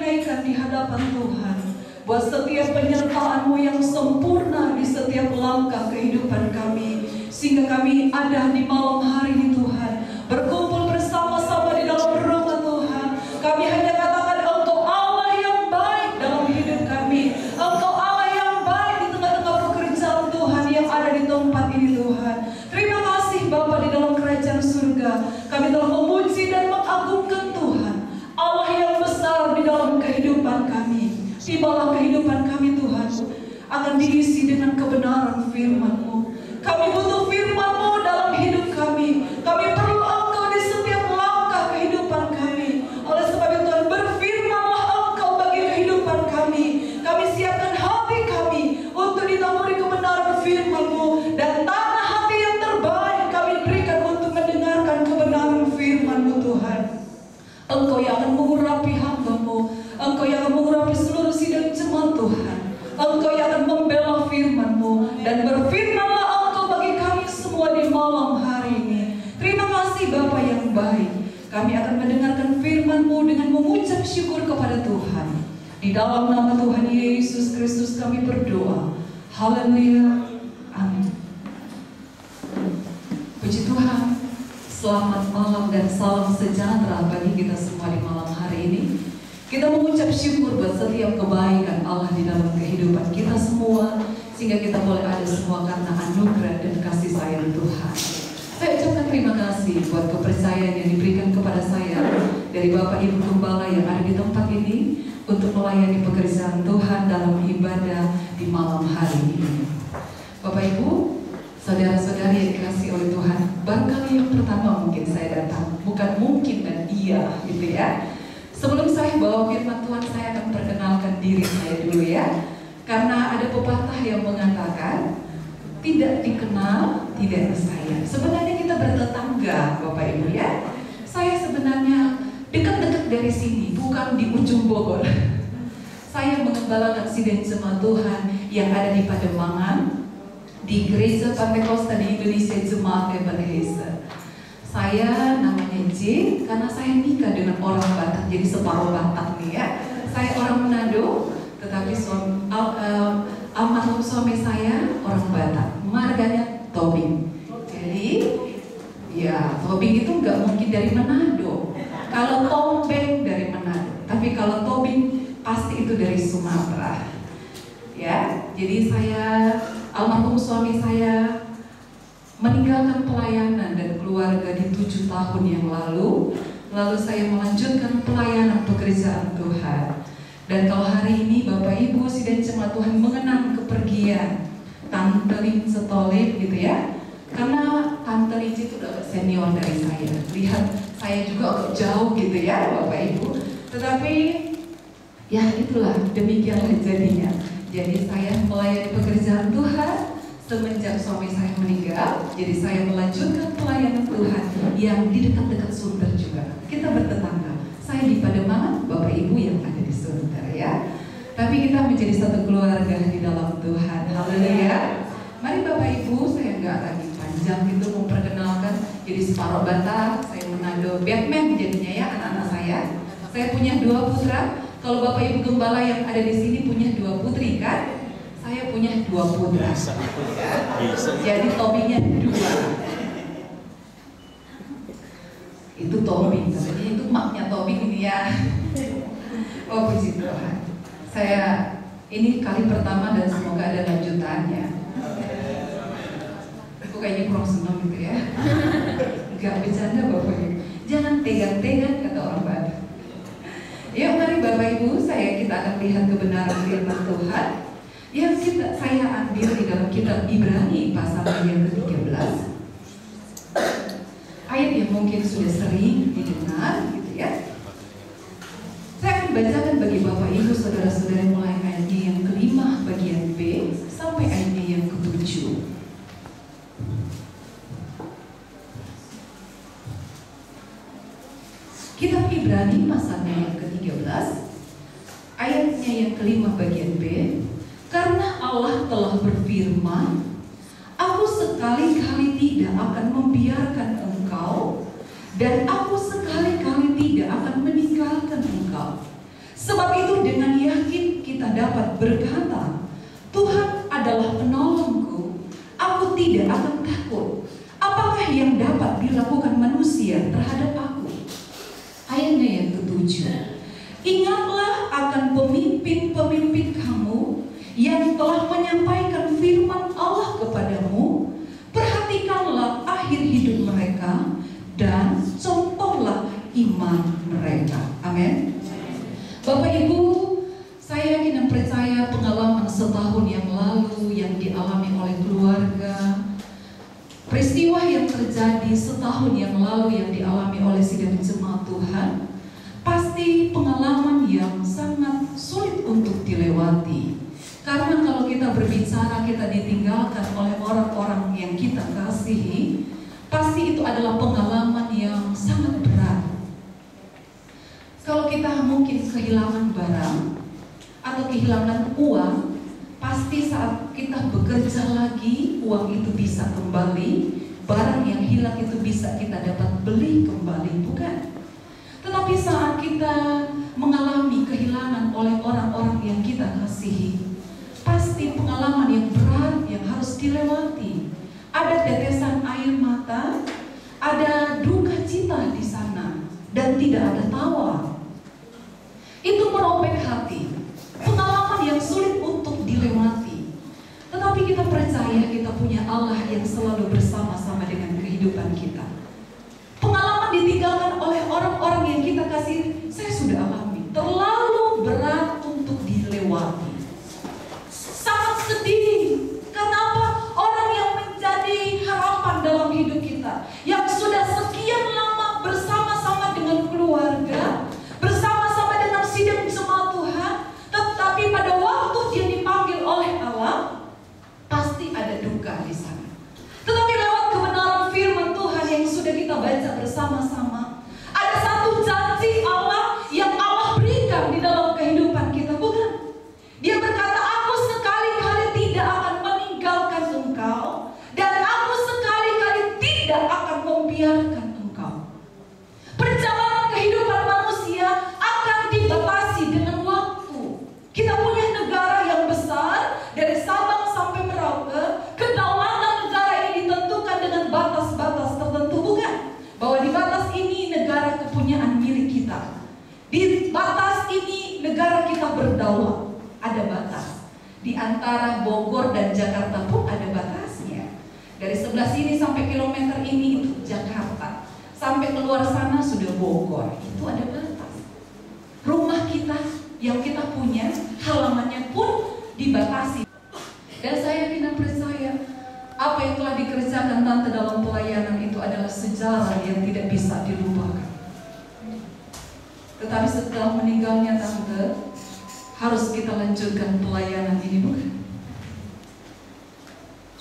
dinaikkan di hadapan Tuhan. Buat setiap penyertaan-Mu yang sempurna di setiap langkah kehidupan kami, sehingga kami ada di malam hari ini Tuhan, berkumpul bersama-sama di dalam rumah Tuhan. Kami hanya katakan Engkau Allah yang baik dalam hidup kami. Engkau Allah yang baik di tengah-tengah pekerjaan Tuhan yang ada di tempat ini Tuhan. Terima kasih Bapa di dalam kerajaan surga. Kami telah memuji dan mengagungkan Tuhan, Allah yang besar di dalam kehidupan kami. Tibalah kehidupan kami Tuhan akan diisi dengan kebenaran firman-Mu. Kami butuh firman-Mu dalam hidup kami. Kami perlu Engkau di setiap langkah kehidupan kami. Oleh sebab itu Tuhan, berfirmanlah Engkau bagi kehidupan kami. Kami siapkan hati kami untuk ditaburi kebenaran firman-Mu, dan tanah hati yang terbaik kami berikan untuk mendengarkan kebenaran firman-Mu Tuhan. Engkau yang akan mengurapi hamba-Mu, Engkau yang akan mengurapi seluruh sidang jemaat Tuhan. Engkau yang akan membela firman-Mu, dan berfirmanlah Engkau bagi kami semua di malam hari ini. Terima kasih Bapa yang baik. Kami akan mendengarkan firman-Mu dengan mengucap syukur kepada Tuhan. Di dalam nama Tuhan Yesus Kristus kami berdoa. Haleluya. Amin. Puji Tuhan. Selamat malam dan salam sejahtera bagi kita semua di malam hari ini. Kita mengucap syukur buat setiap kebaikan Allah di dalam kehidupan kita semua, sehingga kita boleh ada semua karena anugerah dan kasih sayang Tuhan. Saya ucapkan terima kasih buat kepercayaan yang diberikan kepada saya dari Bapak Ibu Gembala yang ada di tempat ini untuk melayani pekerjaan Tuhan dalam ibadah di malam hari ini. Bapak Ibu, saudara-saudari yang dikasihi oleh Tuhan, barangkali yang pertama mungkin saya datang, bukan mungkin dan iya gitu ya. Sebelum saya bawa firman Tuhan, saya akan perkenalkan diri saya dulu ya. Karena ada pepatah yang mengatakan, tidak dikenal, tidak disayang. Sebenarnya kita bertetangga Bapak Ibu ya. Saya sebenarnya dekat-dekat dari sini, bukan di ujung Bogor. Saya mengembalakan sidang jemaat Tuhan yang ada di Pademangan, di Gereja Pantekosta di Indonesia Jemaat Ebenezer. Saya namanya J karena saya nikah dengan orang Batak, jadi separuh Batak nih ya. Saya orang Manado, tetapi almarhum suami saya orang Batak, marganya Tobing. Jadi ya Tobing itu nggak mungkin dari Manado. Kalau Tombeng dari Manado, tapi kalau Tobing pasti itu dari Sumatera. Ya, jadi saya almarhum suami saya meninggalkan pelayanan dan keluarga di 7 tahun yang lalu saya melanjutkan pelayanan pekerjaan Tuhan. Dan kalau hari ini Bapak Ibu sidang jemaat Tuhan mengenang kepergian Tante Lin Setolip gitu ya, karena Tante Lin itu udah senior dari saya, lihat saya juga agak jauh gitu ya Bapak Ibu, tetapi ya itulah demikianlah jadinya. Jadi saya melayani pekerjaan Tuhan semenjak suami saya meninggal, jadi saya melanjutkan pelayanan Tuhan yang di dekat-dekat Sunter juga. Kita bertetangga, saya di Pademangan, Bapak Ibu yang ada di Sunter ya. Tapi kita menjadi satu keluarga di dalam Tuhan. Haleluya. Mari Bapak Ibu, saya nggak lagi panjang gitu memperkenalkan. Jadi separuh Batak, saya Manado, Batman jadinya ya anak-anak saya. Saya punya 2 putra. Kalau Bapak Ibu Gembala yang ada di sini punya 2 putri kan? Saya punya 2 putra. Ya. Jadi Tobinya 2. Itu Tobing, katanya itu maknya Tobing ini ya. Oh puji Tuhan. Saya ini kali pertama dan semoga ada lanjutannya. Aku kayaknya kurang senang gitu ya. Gak bercanda Bapak Ibu. Jangan tegang-tegang kata orang Batak. Yuk mari Bapak Ibu, kita akan lihat kebenaran firman Tuhan yang saya ambil di dalam kitab Ibrani pasal yang ke-13. Ayat yang mungkin sudah sering didengar gitu ya. Saya akan bacakan bagi Bapak Ibu saudara-saudara mulai ayatnya yang ke-5 bagian B sampai ayatnya yang ke-7. Kitab Ibrani pasalnya yang ke-13 ayatnya yang ke-5 bagian B. Karena Allah telah berfirman, aku sekali-kali tidak akan membiarkan engkau, dan aku sekali-kali tidak akan meninggalkan engkau. Sebab itu dengan yakin kita dapat berkata, Tuhan adalah penolongku, aku tidak akan takut. Apakah yang dapat dilakukan manusia terhadap aku? Ayatnya yang ketujuh. Ingatlah akan pemimpin-pemimpin kamu yang telah menyampaikan firman Allah kepadamu. Perhatikanlah akhir hidup mereka dan contohlah iman mereka. Amin. Bapak Ibu, saya yakin dan percaya pengalaman setahun yang lalu yang dialami oleh keluarga, peristiwa yang terjadi setahun yang lalu yang dialami oleh sidang jemaat Tuhan, pasti pengalaman yang sangat sulit untuk dilewati. Karena kalau kita berbicara kita ditinggalkan oleh orang-orang yang kita kasihi, pasti itu adalah pengalaman yang sangat berat. Kalau kita mungkin kehilangan barang atau kehilangan uang, pasti saat kita bekerja lagi, uang itu bisa kembali, barang yang hilang itu bisa kita dapat beli kembali, bukan? Tetapi saat kita mengalami kehilangan oleh orang-orang yang kita kasihi, pasti pengalaman yang berat yang harus dilewati. Ada tetesan air mata, ada duka cita di sana, dan tidak ada tawa. Itu merobek hati, pengalaman yang sulit untuk dilewati. Tetapi kita percaya kita punya Allah yang selalu bersama-sama dengan kehidupan kita. Pengalaman ditinggalkan oleh orang-orang yang kita kasih, saya sudah alami, terlalu berat untuk dilewati. Sangat sedih. Kenapa? Orang yang menjadi harapan dalam hidup kita, yang sudah sekian lama bersama-sama dengan keluarga, bersama-sama dengan sidang jemaat Tuhan, tetapi pada waktu dia dipanggil oleh Allah, pasti ada duka di sana. Tetapi lewat kebenaran firman Tuhan yang sudah kita baca bersama-sama, ada satu janji Allah yang Allah berikan di dalam kehidupan kita, bukan? Dia berkata, aku sekali-kali tidak akan meninggalkan engkau, dan aku sekali-kali tidak akan membiarkan engkau. Perjalanan kehidupan manusia akan dibatasi dengan waktu. Kita punya negara yang besar, dari Sabang sampai Merauke. Kedaulatan negara ini ditentukan dengan batas-batas tertentu, bukan? Bahwa di batas ini negara kepunyaan milik kita. Di batas ini negara kita berdaulat. Ada batas. Di antara Bogor dan Jakarta pun ada batasnya. Dari sebelah sini sampai kilometer ini itu Jakarta. Sampai keluar sana sudah Bogor. Itu ada batas. Rumah kita yang kita punya, halamannya pun dibatasi. Dan saya yakin percaya apa yang telah dikerjakan Tante dalam pelayanan itu adalah sejarah yang tidak bisa dilupakan. Tetapi setelah meninggalnya Tante, harus kita lanjutkan pelayanan ini, bukan?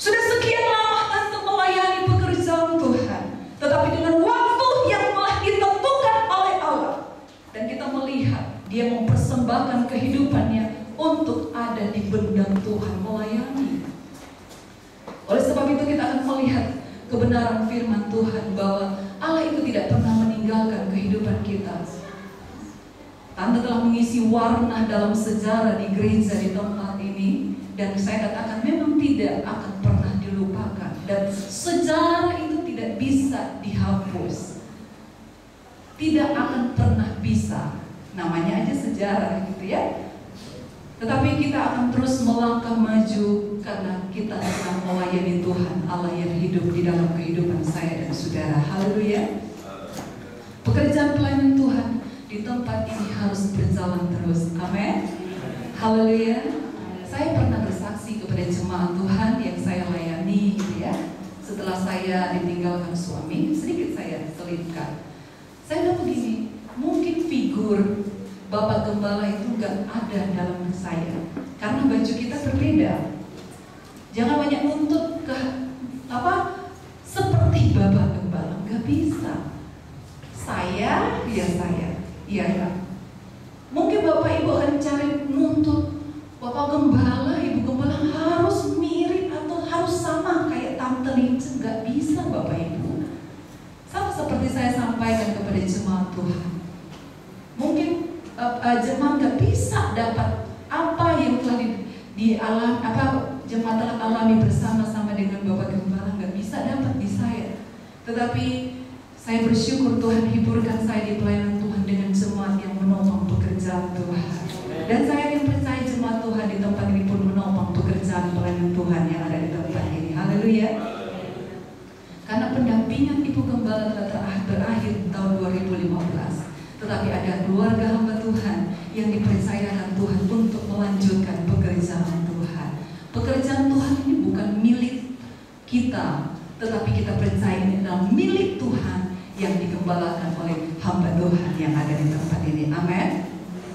Sudah sekian lama Tante melayani pekerjaan Tuhan, tetapi dengan waktu yang telah ditentukan oleh Allah, dan kita melihat dia mempersembahkan kehidupannya untuk ada di bendang Tuhan melayani. Oleh sebab itu kita akan melihat kebenaran firman Tuhan bahwa Allah itu tidak pernah meninggalkan kehidupan kita. Tante telah mengisi warna dalam sejarah di gereja di tempat ini, dan saya katakan memang tidak akan pernah dilupakan, dan sejarah itu tidak bisa dihapus, tidak akan pernah bisa. Namanya aja sejarah gitu ya. Tetapi kita akan terus melangkah maju karena kita akan melayani Tuhan Allah yang hidup di dalam kehidupan saya dan saudara. Haleluya. Pekerjaan pelayanan Tuhan di tempat ini harus berjalan terus. Amin. Haleluya. Saya pernah bersaksi kepada jemaat Tuhan yang saya layani gitu ya. Setelah saya ditinggalkan suami, sedikit saya selipkan. Saya bilang begini, mungkin figur Bapak Gembala itu gak ada dalam saya, karena baju kita berbeda. Jangan banyak nuntut ke seperti Bapak Gembala, gak bisa. Saya, ya saya. Iya ya. Mungkin Bapak Ibu akan cari nuntut Bapak Gembala, Ibu Gembala harus mirip atau harus sama kayak Tante Lince. Gak bisa Bapak Ibu. Sama seperti saya sampaikan kepada jemaat Tuhan. Mungkin jemaat gak jemaat telah alami bersama-sama dengan Bapak Gembala, nggak bisa dapat di saya. Tetapi saya bersyukur Tuhan hiburkan saya di pelayanan Tuhan dengan jemaat yang menopang pekerjaan Tuhan. Dan saya yang percaya jemaat Tuhan di tempat ini pun menopang pekerjaan pelayanan Tuhan yang ada di tempat ini. Haleluya. Karena pendampingan Ibu Gembala telah berakhir tahun 2015. Tetapi ada keluarga hamba Tuhan yang dipercayakan Tuhan untuk melanjutkan pekerjaan Tuhan. Pekerjaan Tuhan ini bukan milik kita, tetapi kita percaya ini adalah milik Tuhan yang digembalakan oleh hamba Tuhan yang ada di tempat ini. Amin.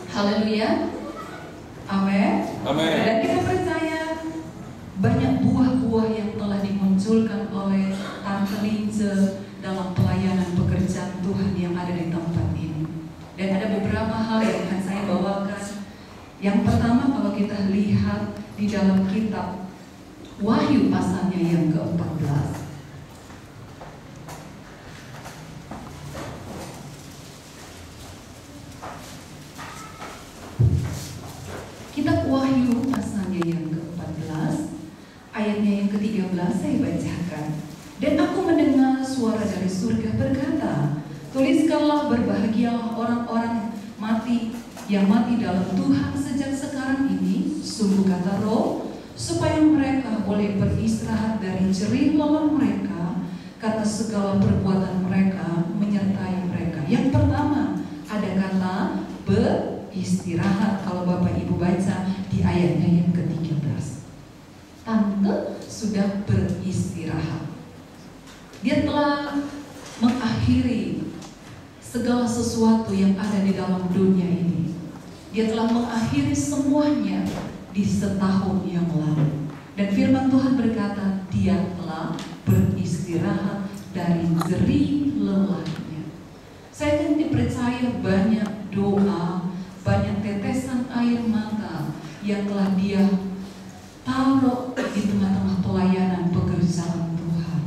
Haleluya. Amin. Amin. Dan kita percaya banyak buah-buah yang telah dimunculkan oleh Tante Lince dalam pelayanan pekerjaan Tuhan yang ada di tempat ini. Dan ada beberapa hal yang akan saya bawakan. Yang pertama, kalau kita lihat di dalam kitab Wahyu pasalnya yang ke-14. Kitab Wahyu pasalnya yang ke-14, ayatnya yang ke-13 saya bacakan. Dan aku mendengar suara dari surga berkata, tuliskanlah berbahagialah orang-orang yang mati dalam Tuhan sejak sekarang ini, sungguh kata Roh, supaya mereka boleh beristirahat dari jerih lelah mereka, karena segala perbuatan mereka menyertai mereka. Yang pertama, ada kata beristirahat. Kalau Bapak Ibu baca di ayatnya yang ke-13, Tante sudah beristirahat. Dia telah mengakhiri segala sesuatu yang ada di dalam dunia ini. Dia telah mengakhiri semuanya di setahun yang lalu. Dan firman Tuhan berkata, dia telah beristirahat dari jerih lelahnya. Saya kan dipercaya banyak doa, banyak tetesan air mata yang telah dia taruh di tengah-tengah pelayanan pekerjaan Tuhan.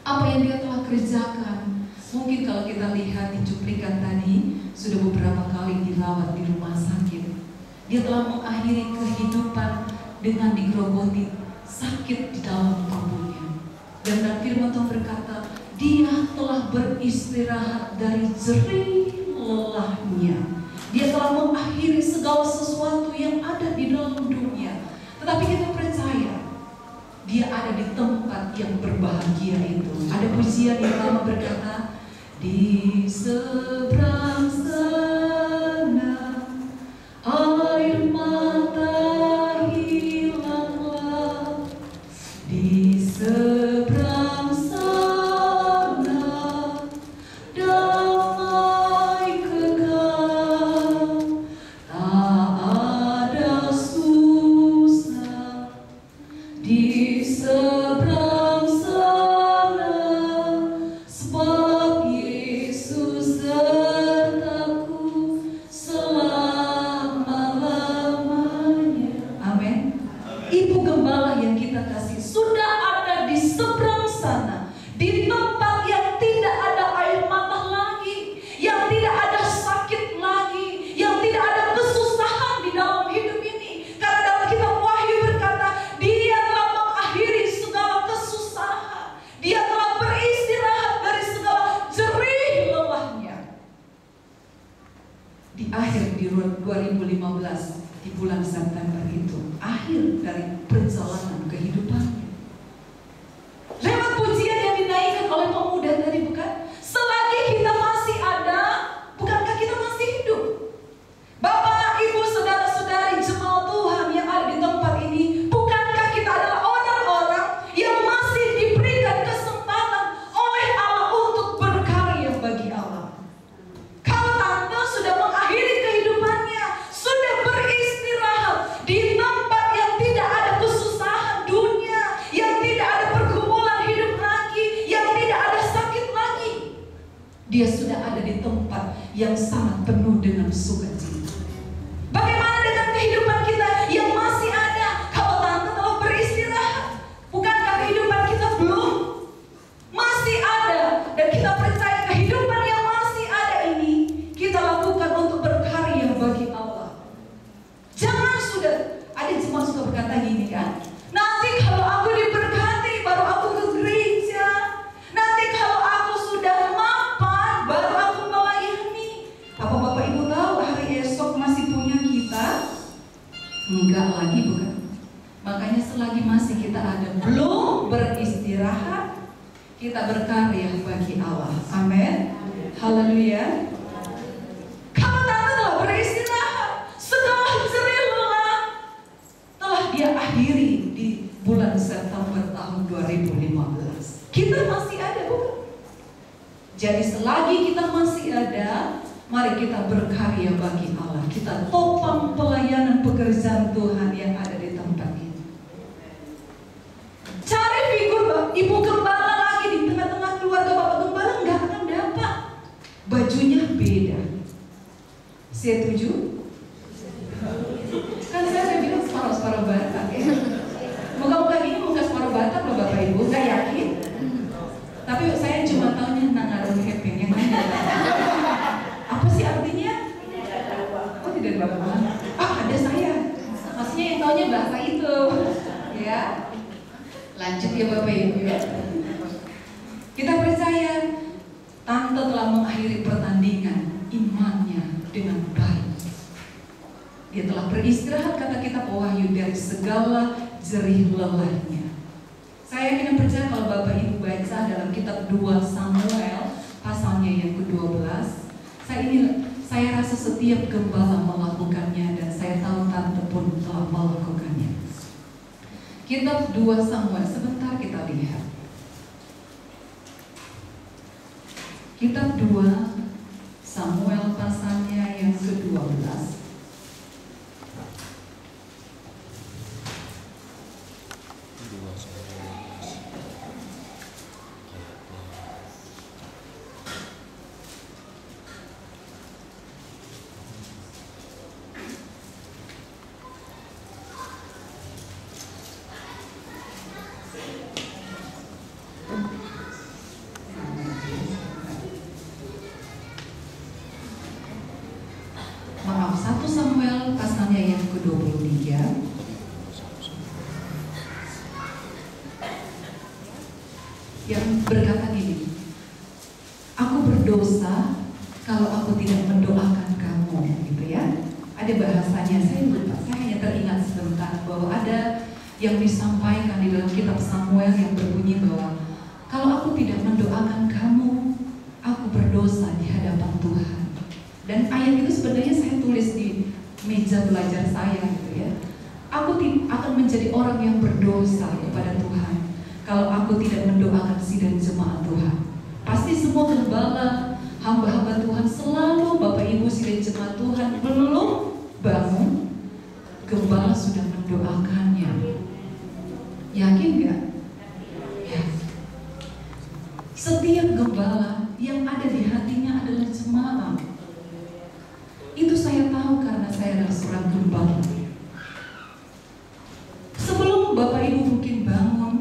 Apa yang dia telah kerjakan, mungkin kalau kita lihat di cuplikan tadi, sudah beberapa kali dirawat di rumah sakit. Dia telah mengakhiri kehidupan dengan digerogoti sakit di dalam tubuhnya. Dan firman Tuhan berkata, dia telah beristirahat dari jerih lelahnya. Dia telah mengakhiri segala sesuatu yang ada di dalam dunia. Tetapi kita percaya, dia ada di tempat yang berbahagia itu. Ada pujian yang lama berkata, di seberang sana air mata hilanglah, di seberang sana damai kekal, tak ada susah, di seberang sana sebab Yesus sertaku selama-lamanya. Amin. Ibu Gembala yang kita kasih sudah ada di seberang sana, di tempat yang tidak ada air mata lagi, yang tidak ada sakit lagi, yang tidak ada kesusahan di dalam hidup ini. Karena dalam kitab Wahyu berkata, dia telah mengakhiri segala kesusahan, dia telah beristirahat dari segala jerih lelahnya. Di akhir di 2015, di bulan September itu, akhir dari perjalanan kehidupannya. Lewat pujian yang dinaikkan oleh pemuda tadi, bukan? Selagi kita masih ada, bukankah kita masih hidup? Bapak, Ibu, saudara-saudari jemaat Tuhan yang ada di tempat ini, bukankah kita adalah orang-orang yang masih diberikan kesempatan oleh Allah untuk berkarya bagi Allah? Kalau Tante sudah mengakhiri kehidupannya, sudah beristirahat di tempat yang tidak ada kesusahan dunia, yang tidak ada pergumulan hidup lagi, yang tidak ada sakit lagi, dia sudah ada di tempat yang sangat penuh dengan sukacita. Bagaimana dengan kehidupan kita yang masih ada? Kalau Tante telah beristirahat, bukankah kehidupan kita belum? Masih ada. Dan kita percaya kehidupan yang masih ada ini kita lakukan untuk berkarya bagi Allah. Jangan sudah ada jemaat berkata gini kan, nanti kalau aku diberkati baru aku ke gereja, nanti kalau aku sudah mapan baru aku melayani. Apa Bapak Ibu tahu hari esok masih punya kita? Enggak lagi, bukan? Makanya selagi masih kita ada, belum beristirahat, kita berkarya bagi Allah. Amin. Haleluya. Kalau tante telah beristirahat, segala jerih lelah telah dia akhiri di bulan September tahun 2015. Kita masih ada, bukan? Jadi selagi kita masih ada, mari kita berkarya bagi Allah. Kita topang pelayanan pekerjaan Tuhan yang ada di tempat ini. Cari figur ibu gembala lagi di tengah-tengah keluarga Bapak gembala, nggak akan dapat. Bajunya beda. Setuju? Kan saya udah bilang separuh-separuh Batak ya. Muka-muka ini muka separuh Batak loh Bapak Ibu, nggak yakin? Tapi saya cuma taunya nangarun kepeng yang lain. Apa sih artinya? Oh tidak ada Bapak. Ah ada saya. Maksudnya yang taunya bahasa itu, ya. Lanjut ya Bapak Ibu ya. Kita percaya tante telah mengakhiri pertandingan imannya dengan baik. Dia telah beristirahat, kata kita Wahyu, dari segala jerih lelahnya. Saya yakin dan percaya kalau Bapak Ibu baca dalam kitab 2 Samuel pasalnya yang ke-12, saya rasa setiap gembala melakukannya dan saya tahu tante pun telah melakukannya. Kitab 2 Samuel, sebentar kita lihat. Kitab 2 Samuel pasalnya yang ke-12. Maaf, 1 Samuel pasalnya yang ke-23. Yang berkata gini, aku berdosa kalau aku tidak mendoakan kamu, gitu ya. Ada bahasanya, saya lupa, saya hanya teringat sebentar bahwa ada yang disampaikan di dalam kitab Samuel yang berbunyi bahwa kalau aku tidak mendoakan kamu, aku berdosa di hadapan Tuhan. Dan ayat itu sebenarnya saya tulis di meja belajar saya gitu ya. Aku akan menjadi orang yang berdosa kepada Tuhan kalau aku tidak mendoakan sidang jemaat Tuhan. Pasti semua gembala, hamba-hamba Tuhan selalu Bapak Ibu sidang jemaat Tuhan belum bangun, gembala sudah mendoakannya. Yakin gak? Ya. Setiap gembala yang ada di hatinya adalah jemaat. Itu saya tahu karena saya adalah seorang gembala. Sebelum Bapak Ibu mungkin bangun,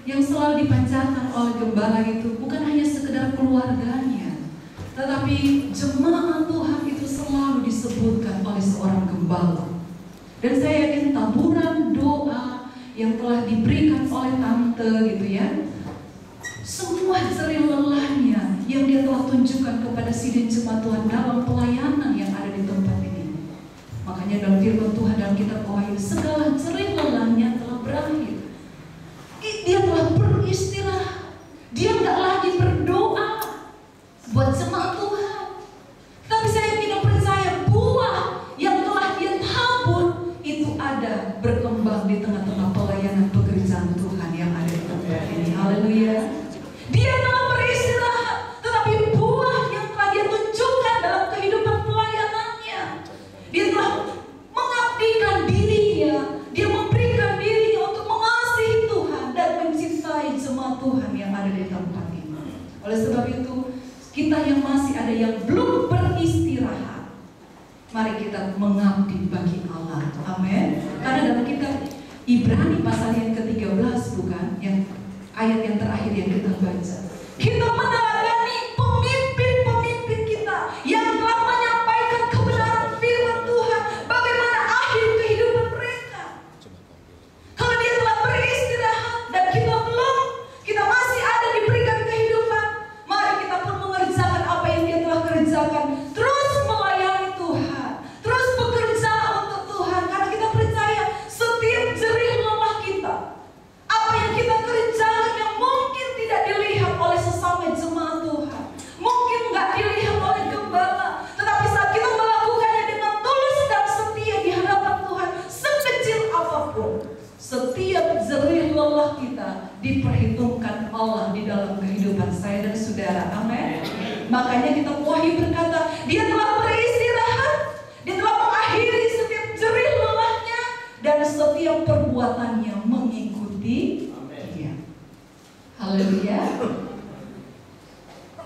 yang selalu dipancarkan oleh gembala itu bukan hanya sekedar keluarganya, tetapi jemaat Tuhan itu selalu disebutkan oleh seorang gembala. Dan saya yakin taburan doa yang telah diberikan oleh tante gitu ya, semua jerih lelahnya yang dia telah tunjukkan kepada sidang jemaat Tuhan dalam pelayanan yang ada di tempat ini. Makanya dalam firman Tuhan dalam kitab Wahyu, segala jerih lelahnya telah berakhir. Dia telah beristirahat. Dia nggak lagi berdoa buat jemaat Tuhan. Tapi saya tidak percaya buah yang telah dia tabur itu ada berkembang di tengah-tengah pelayanan pekerjaan Tuhan yang ada di tempat ini. Haleluya. Dia telah beristirahat, tetapi buah yang telah dia tunjukkan dalam kehidupan pelayanannya, dia telah mengabdikan dirinya, dia memberikan dirinya untuk mengasihi Tuhan dan mencintai jemaat Tuhan yang ada di tempat ini. Oleh sebab itu, kita yang masih ada yang belum beristirahat, mari kita mengabdi bagi Allah. Amin. Karena dalam kitab Ibrani pasal yang ke-13 bukan, yang ayat yang terakhir yang kita baca, kita meneladani pemimpin-pemimpin kita yang telah menyampaikan kebenaran firman Tuhan, bagaimana akhir kehidupan mereka. diperhitungkan Allah di dalam kehidupan saya dan saudara. Amin. Makanya kita Wahyu berkata, Dia telah beristirahat, Dia telah mengakhiri setiap jerih lelahnya dan setiap perbuatannya mengikuti Dia. Haleluya.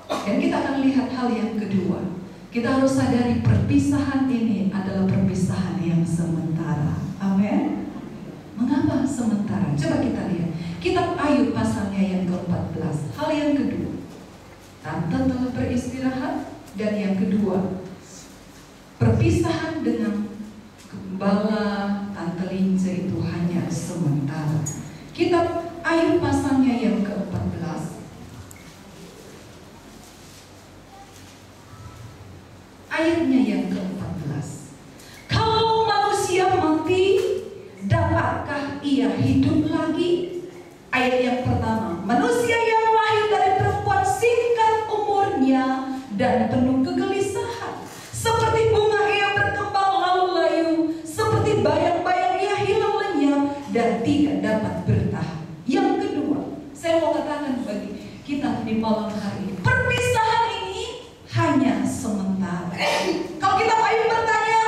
Dan kita akan lihat hal yang kedua. Kita harus sadari perpisahan ini adalah perpisahan yang sementara. Amin. Mengapa sementara? Coba kita lihat. Kitab Ayub pasalnya yang ke-14. Hal yang kedua, tante telah beristirahat. Dan yang kedua, perpisahan dengan gembala tante Lince itu hanya sementara. Kitab Ayub pasalnya yang ke-14, ayatnya yang ke-14. Kalau manusia mati, dapatkah ia hidup lagi? Ayat yang pertama, manusia yang lahir dari perempuan singkat umurnya dan penuh kegelisahan. Seperti bunga ia berkembang lalu layu, seperti bayang-bayang ia hilang lenyap dan tidak dapat bertahan. Yang kedua, saya mau katakan bagi kita di malam hari ini, perpisahan ini hanya sementara. Kalau kita Ayub bertanya,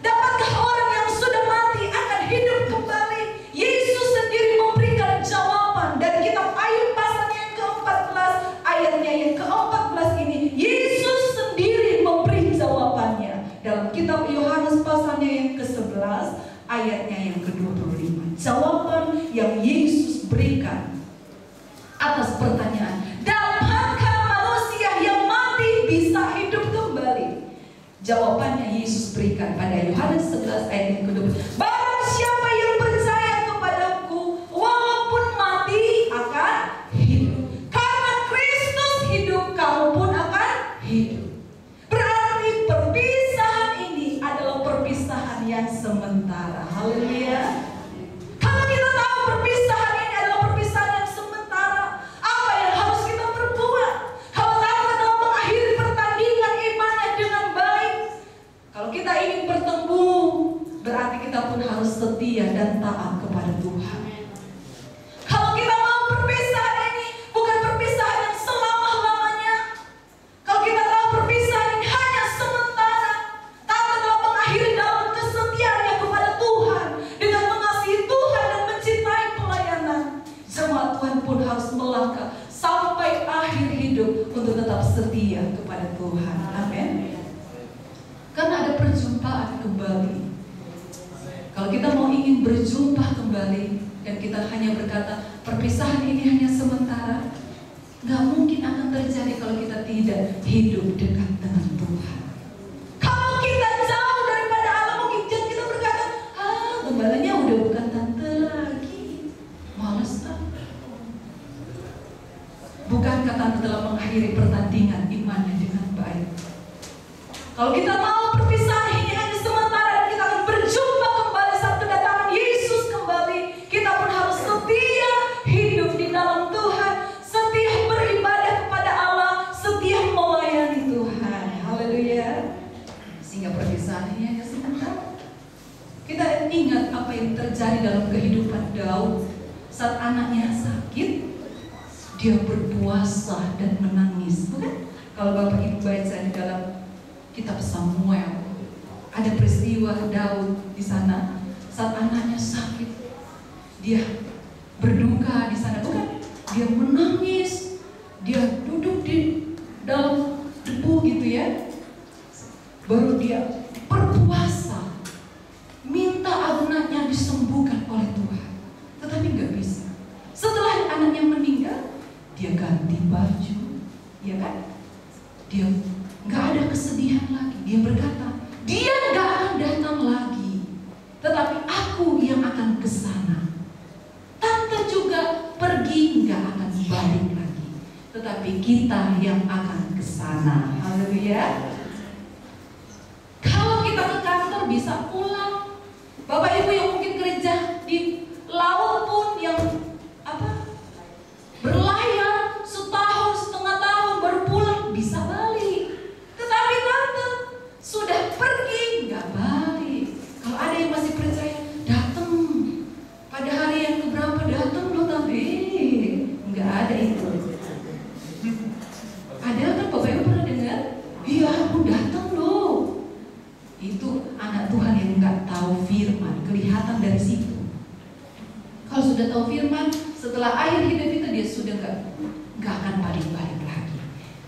dapatkah orang yang sudah mati akan hidup kembali? Yesus sendiri memberikan jawaban. Dan kitab Ayub pasalnya yang ke-14, ayatnya yang ke-14 ini, Yesus sendiri memberi jawabannya. Dalam kitab Yohanes pasalnya yang ke-11, ayatnya yang ke-25. Jawaban yang Yesus berikan atas pertanyaan, dapatkah manusia yang mati bisa hidup kembali? Jawabannya Yesus berikan pada Yohanes 11 ayat yang ke-20. Barang siapa yang percaya kepadaku, walaupun mati akan hidup. Karena Kristus hidup, kamu pun akan hidup. Berarti perpisahan ini adalah perpisahan yang sementara. Haleluya. Kalau kita tahu perpisahan ini adalah perpisahan yang sementara, apa yang harus kita perbuat? Kalau kita dalam mengakhiri pertandingan imannya dengan baik, kalau kita ingin bertemu, berarti kita pun harus setia dan taat kepada Tuhan. Kalau kita mau perpisahan ini bukan perpisahan yang selama-lamanya. Kalau kita tahu perpisahan ini hanya sementara, taat dalam mengakhiri dalam kesetiaannya kepada Tuhan, dengan mengasihi Tuhan dan mencintai pelayanan, jemaat Tuhan pun harus melangkah sampai akhir hidup untuk tetap setia kepada Tuhan. Amin. Karena ada perjumpaan kembali. Kalau kita mau ingin berjumpa kembali dan kita hanya berkata perpisahan ini hanya sementara, nggak mungkin akan terjadi kalau kita tidak hidup dekat dengan Tuhan. Kalau kita jauh daripada Allah, mungkin kita berkata, gembalanya udah bukan tante lagi, malas ah. Bukankah tante telah mengakhiri pertandingan imannya dengan baik? Kalau kita mau perpisahan ini hanya sementara dan kita akan berjumpa kembali saat kedatangan Yesus kembali, kita pun harus setia hidup di dalam Tuhan, setia beribadah kepada Allah, setia melayani Tuhan. Haleluya. Sehingga perpisahan ini hanya sementara. Kita ingat apa yang terjadi dalam kehidupan Daud saat anaknya sakit, dia berpuasa dan menangis, bukan? Kalau Bapak Ibu baca di dalam kitab Samuel, ada peristiwa Daud di sana saat anaknya sakit, dia berduka di sana, bukan? Dia menangis, dia duduk di dalam debu gitu ya, baru dia berpuasa, minta anaknya disembuhkan oleh Tuhan, tetapi nggak bisa. Setelah anaknya meninggal, dia ganti baju, ya kan? Dia nggak ada kesedihan lagi. Dia berkata, dia nggak akan datang lagi, tetapi aku yang akan ke sana. Tante juga pergi, nggak akan balik lagi, tetapi kita yang akan ke sana. Haleluya. Kalau kita ke kantor bisa pulang. Bapak Ibu yang mungkin kerja di laut pun yang berlayar setahun, setengah tahun baru pulang, bisa balik. Tetapi tante sudah pergi, nggak balik. Kalau ada yang masih percaya, datang pada hari yang keberapa datang loh tante, kelihatan dari situ. Kalau sudah tahu firman, setelah akhir hidup itu dia sudah nggak akan balik-balik lagi.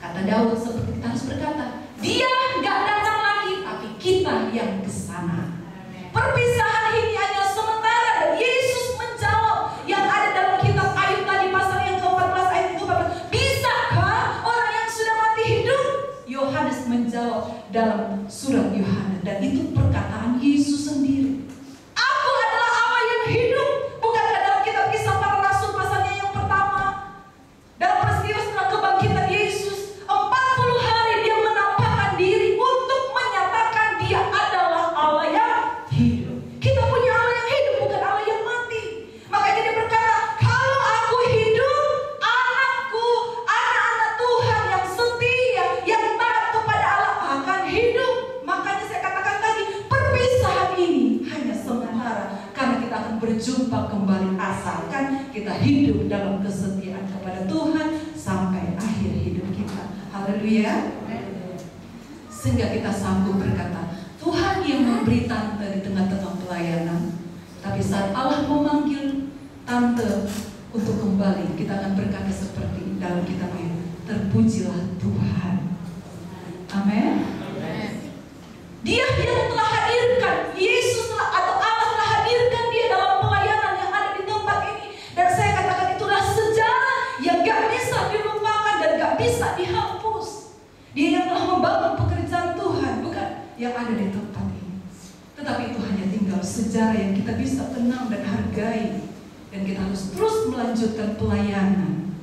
Kata Daud, seperti kita harus berkata, dia nggak datang lagi, tapi kita yang ke sana. Perpisahan ini hanya sementara. Dan Yesus menjawab yang ada dalam kitab Ayub tadi pasal yang ke-14 ayat ke-14. Bisakah orang yang sudah mati hidup? Yohanes menjawab dalam surat Yohanes, dan itu perkataan Yesus sendiri. Aku adalah Allah yang hidup. Bukankah dalam kitab Kisah Para Rasul pasalnya yang pertama, dalam peristiwa setelah kebangkitan Yesus 40 hari dia menampakkan diri untuk menyatakan dia adalah Allah yang hidup. Kita punya Allah yang hidup, bukan Allah yang mati. Makanya dia berkata, kalau aku hidup, anakku, anak-anak Tuhan yang setia, yang taat kepada Allah akan hidup. Makanya saya katakan tadi, perpisahan ini hanya sementara, karena kita akan berjumpa kembali asalkan kita hidup dalam kesetiaan kepada Tuhan sampai akhir hidup kita. Haleluya. Sehingga kita sanggup berkata, Tuhan yang memberi tante di tengah-tengah pelayanan, tapi saat Allah memanggil tante untuk kembali, kita akan berkata seperti dalam kitab ini, terpujilah Tuhan. Amin. Dia yang telah hadirkan, Yesus atau Allah telah hadirkan dia dalam pelayanan yang ada di tempat ini. Dan saya katakan itulah sejarah yang gak bisa dilupakan dan gak bisa dihapus. Dia yang telah membangun pekerjaan Tuhan, bukan yang ada di tempat ini. Tetapi itu hanya tinggal sejarah yang kita bisa tenang dan hargai. Dan kita harus terus melanjutkan pelayanan.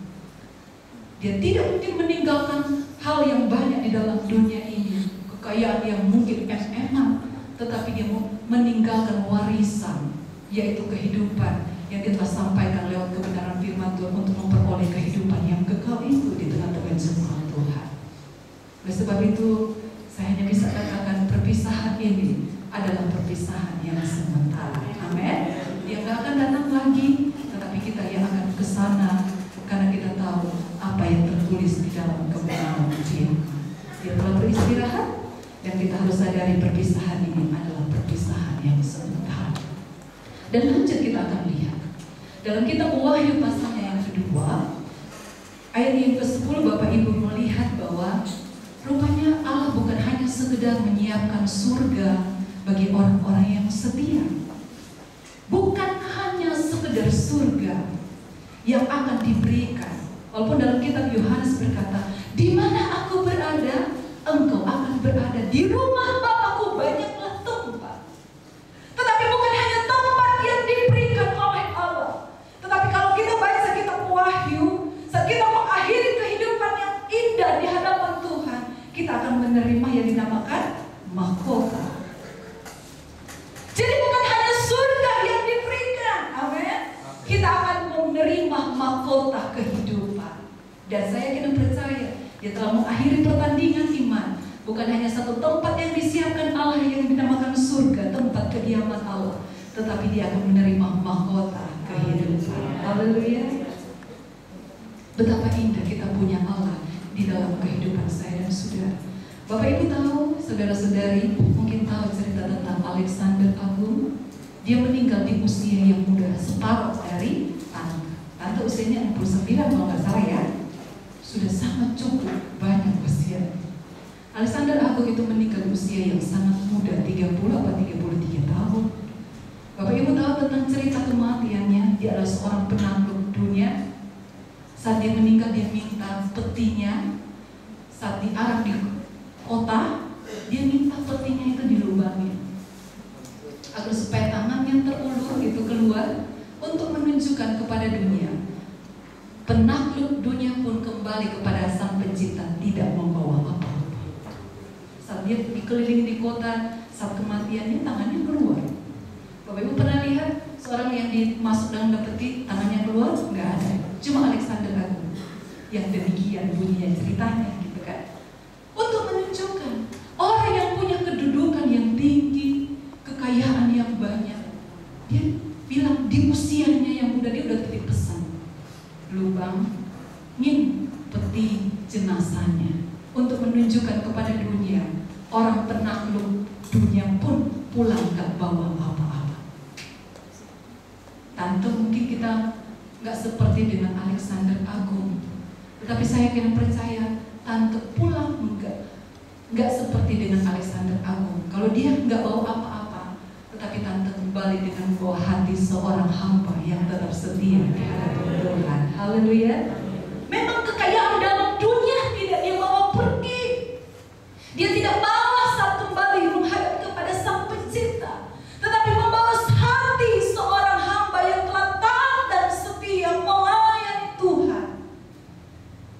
Dia tidak mungkin meninggalkan hal yang banyak di dalam dunia ini, kekayaan yang mungkin enak, tetapi dia mau meninggalkan warisan, yaitu kehidupan yang dia telah sampaikan lewat kebenaran firman Tuhan untuk memperoleh kehidupan yang kekal itu di tengah-tengah jemaat Tuhan. Oleh sebab itu, saya hanya bisa katakan perpisahan ini adalah perpisahan yang sementara. Amin. Dia gak akan datang lagi, tetapi kita yang akan ke sana karena kita tahu apa yang tertulis di dalam kebenaran firman. Dia telah beristirahat, dan kita harus sadari perpisahan ini adalah perpisahan yang sementara. Dan lanjut kita akan lihat dalam kitab Wahyu pasalnya yang kedua, ayat yang ke-10, Bapak Ibu melihat bahwa rupanya Allah bukan hanya sekedar menyiapkan surga bagi orang-orang yang setia. Bukan hanya sekedar surga yang akan diberikan. Walaupun dalam kitab Yohanes berkata, di mana aku berada, engkau akan berada. Di rumah Bapakku banyaklah tempat. Tetapi bukan hanya tempat yang diberikan oleh Allah. Tetapi kalau kita baca kitab Wahyu, saat kita mengakhiri kehidupan yang indah di hadapan Tuhan, kita akan menerima yang dinamakan mahkota. Jadi bukan hanya surga yang diberikan, amin. Kita akan menerima mahkota kehidupan. Dan saya kena percaya, dia telah mengakhiri pertandingan iman. Bukan hanya satu tempat yang disiapkan Allah yang dinamakan surga, tempat kediaman Allah, tetapi dia akan menerima mahkota kehidupan. Haleluya. Betapa indah kita punya Allah di dalam kehidupan saya dan saudara. Bapak Ibu tahu, saudara-saudari mungkin tahu cerita tentang Alexander Agung. Dia meninggal di usia yang muda, separuh dari tante usianya 69 kalau nggak salah ya. Sudah sangat cukup banyak usia. Alexander Agung itu meninggal usia yang sangat muda, 30 atau 33 tahun. Bapak Ibu tahu tentang cerita kematiannya. Dia adalah seorang penakluk dunia. Saat dia meninggal, dia minta petinya. Saat diarak di kota, dia minta petinya itu dilubangi, agar supaya tangannya terulur itu keluar untuk menunjukkan kepada dunia. Penakluk dunia pun kembali kepada Sang Pencipta, tidak membawa apa-apa. Saat dia dikelilingi di kota, saat kematiannya tangannya keluar. Bapak Ibu pernah lihat seorang yang dimasuk dalam peti tangannya keluar? Nggak ada. Cuma Alexander Agung yang demikian bunyinya ceritanya, gitu kan? Untuk menunjukkan orang yang punya kedudukan yang tinggi, kekayaan yang banyak. Dia bilang di usianya yang muda dia udah titip pesan, lubangin peti jenazahnya untuk menunjukkan kepada dunia, orang penakluk dunia pun pulang gak bawa apa-apa. Tante, mungkin kita nggak seperti dengan Alexander Agung, tetapi saya kena percaya tante pulang nggak seperti dengan Alexander Agung. Kalau dia nggak bawa apa-apa, tetapi tante kembali dengan bawa hati seorang hamba yang tetap setia di hadapan Tuhan. Haleluya. Memang kekayaan dalam dunia tidak dia bawa pergi. Dia tidak bawa saat kembali menghadap kepada Sang Pencipta, tetapi membawa hati seorang hamba yang telah taat dan setia melayani Tuhan.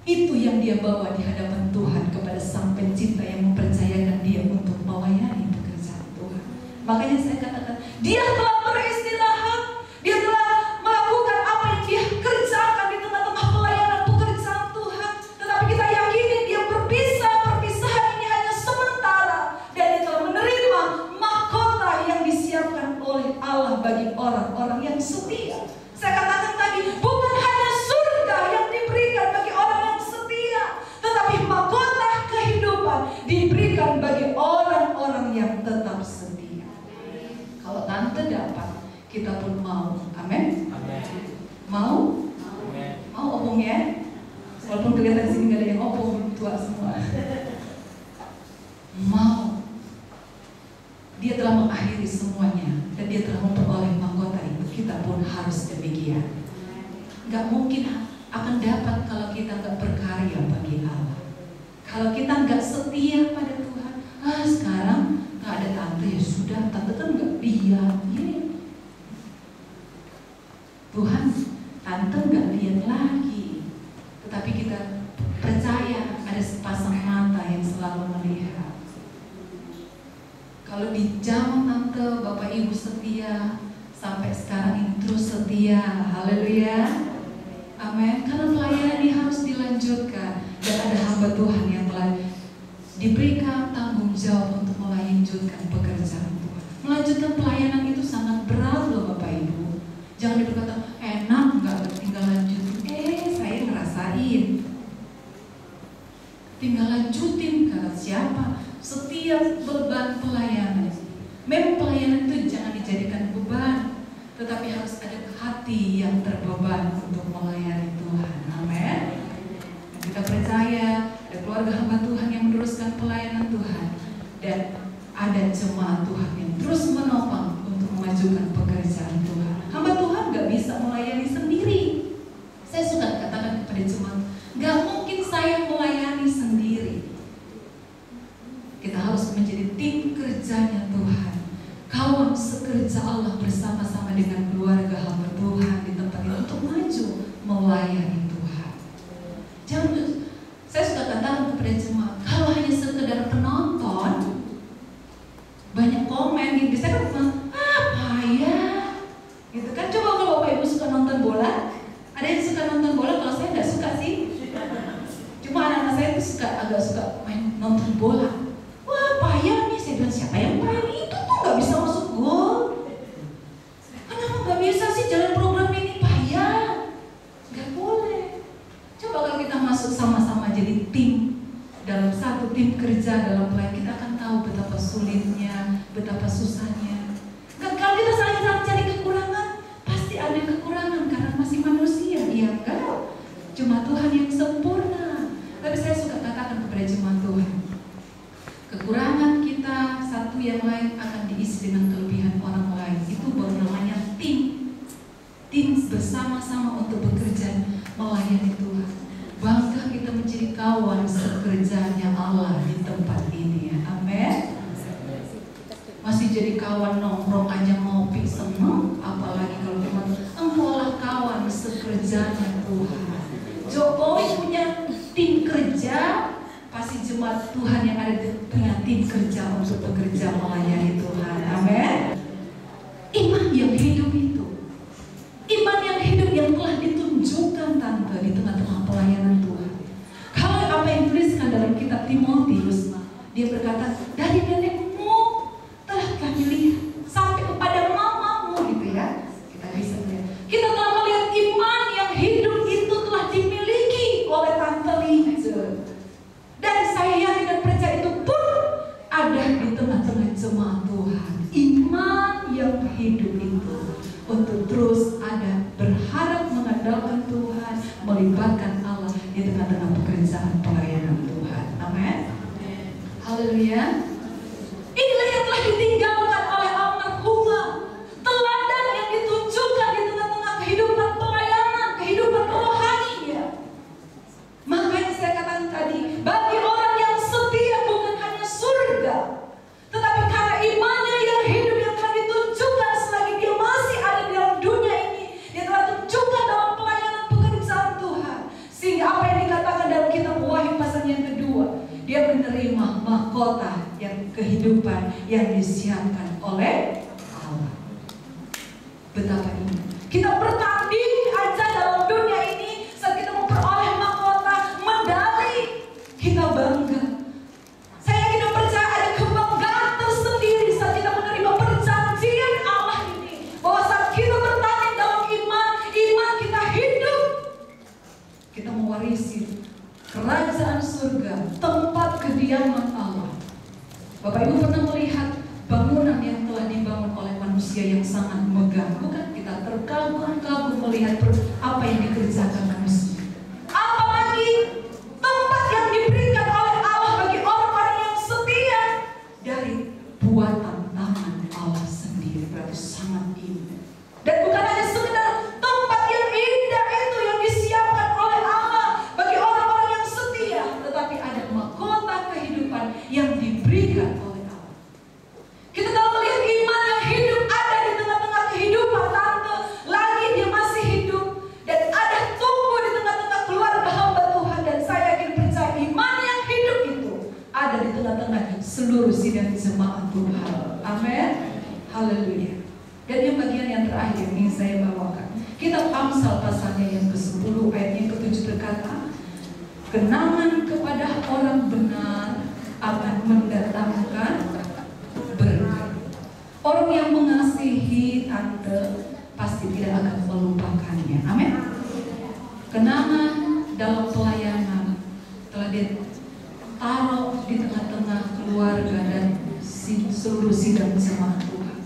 Itu yang dia bawa di hadapan Tuhan kepada Sang Pencipta yang mempercayakan dia untuk melayani pekerjaan Tuhan. Makanya saya katakan, dia telah beristirahat, dia telah melakukan apa yang dia kerjakan di tengah-tengah pelayanan pekerjaan Tuhan. Tetapi kita yakini dia perpisahan ini hanya sementara, dan dia telah menerima mahkota yang disiapkan oleh Allah bagi orang-orang yang setia. Saya katakan tadi, bukan hanya surga yang diberikan bagi orang yang setia, tetapi mahkota kehidupan diberikan bagi orang-orang yang tetap setia. Kalau tante dapat, kita pun mau. Amin. Mau? Mau opung ya? Walaupun kelihatan sini gak ada yang opung, tua semua. Mau. Dia telah mengakhiri semuanya, dan dia telah memperoleh mahkota itu. Kita pun harus demikian. Gak mungkin akan dapat kalau kita gak berkarya bagi Allah. Kalau kita gak setia pada Tuhan. Sekarang gak ada tante, ya sudah, tante kan gak lihat. Tuhan, tante gak lihat lagi, tetapi kita percaya ada sepasang mata yang selalu melihat. Kalau di zaman tante, bapak ibu setia, sampai sekarang ini terus setia. Haleluya. Amin. Karena pelayanan ini harus dilanjutkan, dan ada hamba Tuhan yang telah diberikan tanggung jawab untuk melanjutkan pekerjaan Tuhan. Melanjutkan pelayanan itu sangat berat loh Bapak Ibu. Jangan berkata enak nggak tinggal lanjutin. Saya ngerasain. Tinggal lanjutin kata siapa? Setiap beban pelayanan. Memang pelayanan itu jangan dijadikan beban, tetapi harus ada hati yang terbeban untuk melayani Tuhan. Amin. Dan kita percaya ada keluarga hamba Tuhan yang meneruskan pelayanan Tuhan, dan ada jemaat Tuhan yang terus menopang untuk memajukan pekerjaan Tuhan. Hamba Tuhan gak bisa melayani sendiri. Saya suka katakan kepada jemaat, gak mungkin saya melayani sendiri. Kita harus menjadi tim kerjanya Tuhan, kawan sekerja Allah bersama-sama dengan keluarga hamba Tuhan di tempat itu untuk maju melayani Tuhan. Jangan, saya suka katakan kepada jemaat, kalau hanya sekedar penonton, banyak komen gitu, saya kan bilang, payah, gitu kan. Coba kalau Bapak Ibu suka nonton bola, ada yang suka nonton bola, kalau saya nggak suka sih. Cuma anak-anak saya tuh agak suka main nonton bola. Wah payah nih, saya bilang siapa yang main itu tuh nggak bisa masuk gol. Kenapa nggak bisa sih jalan program ini, payah? Nggak boleh. Coba kalau kita masuk sama-sama jadi tim, dalam satu tim kerja dalam pelayanan, kita akan tahu betapa sulitnya, betapa susahnya. Kalau kita saling cari kekurangan, pasti ada kekurangan karena masih manusia, iya enggak? Cuma Tuhan yang sempurna. Tapi saya suka katakan kepada jemaat Tuhan, kekurangan kita satu yang lain akan diisi dengan kelebihan orang lain. Itu baru namanya tim. Tim bersama-sama untuk bekerja melayani Tuhan. Bangga kita menjadi kawan sekerjanya Allah di tempat ini ya. Amin. Masih jadi kawan nongkrong aja ngopi senang, apalagi kalau teman engkaulah kawan sekerjanya Tuhan. Jokowi punya tim kerja, pasti jemaat Tuhan yang ada punya tim kerja untuk bekerja melayani Tuhan. Amin. Iman yang hidup itu, iman yang hidup yang telah ditunjukkan tante di tengah-tengah pelayanan Tuhan. Kalau apa yang dituliskan dalam kitab Timotius, dia berkata, dari nenekmu telah kami lihat sampai kepada mamamu, gitu ya. Kita bisa melihat, kita telah melihat iman yang hidup itu telah dimiliki oleh tante Liza. Dan saya yakin dan percaya itu pun ada di tengah-tengah jemaat Tuhan. Iman yang hidup itu untuk terus ada tengah-tengah pekerjaan pelayanan Tuhan. Amin. Haleluya. Inilah yang telah ditinggalkan oleh almarhumah, teladan yang ditunjukkan di tengah-tengah kehidupan pelayanan, kehidupan rohaninya. Makanya saya katakan tadi, bagi orang yang setia bukan hanya surga, tetapi karena imannya yang hidup yang telah ditunjukkan selagi dia masih ada di dalam dunia ini, dia telah tunjukkan dalam pelayanan pekerjaan Tuhan. Sehingga apa yang dikatakan dalam kitab Wahyu pasal yang kedua, dia menerima mahkota yang kehidupan yang disiapkan oleh Allah. Betapa ini kita bertanding aja dalam dunia ini, saat kita memperoleh mahkota, medali, kita bangga. Saya yakin dan percaya ada kebanggaan tersendiri saat kita menerima perjanjian Allah ini, bahwa saat kita bertanding dalam iman kita hidup, kita mewarisi kerajaan surga, tempat kediaman Allah. Bapak Ibu pernah melihat bangunan yang telah dibangun oleh manusia yang sangat megah, bukan? Kita terkagum-kagum melihat apa yang dikerjakan manusia. Apalagi tempat yang diberikan oleh Allah bagi orang-orang yang setia dari buatan tangan Allah sendiri, berarti sangat indah. Dan bukan hanya sekedar tempat yang indah itu yang disiapkan oleh Allah bagi orang-orang yang setia, tetapi ada mahkota kehidupan yang diberikan oleh Allah. Kita telah melihat iman yang hidup ada di tengah-tengah kehidupan tante, lagi dia masih hidup, dan ada tumbuh di tengah-tengah keluarga hamba Tuhan. Dan saya yakin percaya iman yang hidup itu ada di tengah-tengah seluruh sidang jemaat Tuhan. Amin. Haleluya. Dan yang bagian yang terakhir yang ingin saya bawakan, kitab Amsal pasalnya yang ke-10 ayat yang ke-7 berkata, kenangan kepada orang benar akan mendatangkan berkat. Orang yang mengasihi tante pasti tidak akan melupakannya. Amin. Kenangan dalam pelayanan telah ditaruh di tengah-tengah keluarga dan seluruh sidang jemaat Tuhan.